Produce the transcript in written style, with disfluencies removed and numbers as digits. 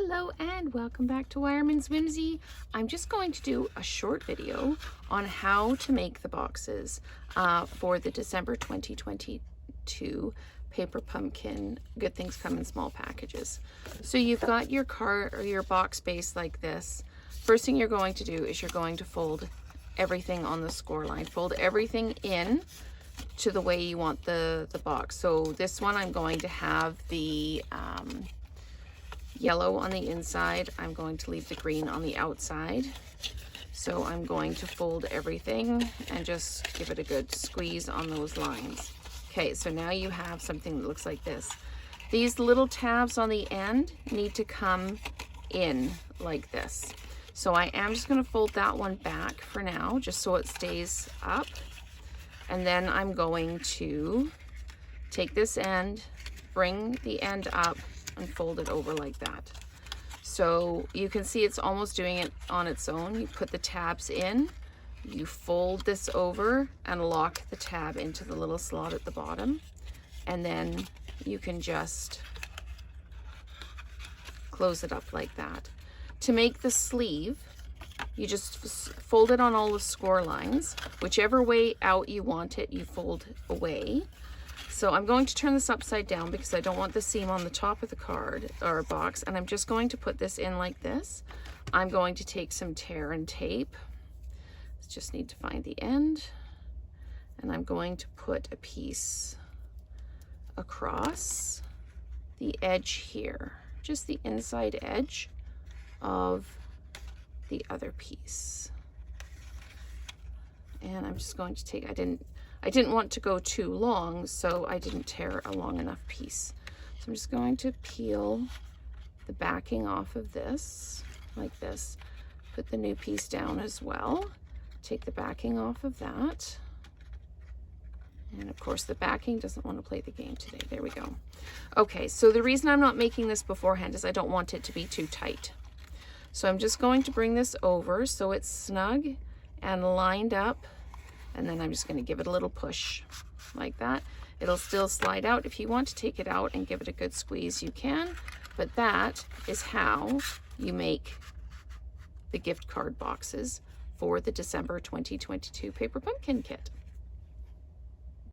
Hello and welcome back to Wireman's Whimsy. I'm just going to do a short video on how to make the boxes for the December 2022 Paper Pumpkin Good Things Come in Small Packages. So you've got your card or your box base like this. First thing you're going to do is you're going to fold everything on the score line. Fold everything in to the way you want the box. So this one I'm going to have the yellow on the inside. I'm going to leave the green on the outside. So I'm going to fold everything and just give it a good squeeze on those lines. Okay, so now you have something that looks like this. These little tabs on the end need to come in like this. So I am just going to fold that one back for now, just so it stays up. And then I'm going to take this end, bring the end up, and fold it over like that. So you can see it's almost doing it on its own. You put the tabs in, you fold this over and lock the tab into the little slot at the bottom, and then you can just close it up like that. To make the sleeve, you just fold it on all the score lines. Whichever way out you want it, you fold away. So I'm going to turn this upside down because I don't want the seam on the top of the card or box, and I'm just going to put this in like this. I'm going to take some tear and tape. Just need to find the end, and I'm going to put a piece across the edge here, just the inside edge of the other piece. And I'm just going to take, I didn't want to go too long, so I didn't tear a long enough piece. So I'm just going to peel the backing off of this like this, put the new piece down as well, take the backing off of that. And of course the backing doesn't want to play the game today. There we go. Okay, so the reason I'm not making this beforehand is I don't want it to be too tight. So I'm just going to bring this over so it's snug and lined up, and then I'm just going to give it a little push like that. It'll still slide out. If you want to take it out and give it a good squeeze, you can, but that is how you make the gift card boxes for the December 2022 Paper Pumpkin Kit.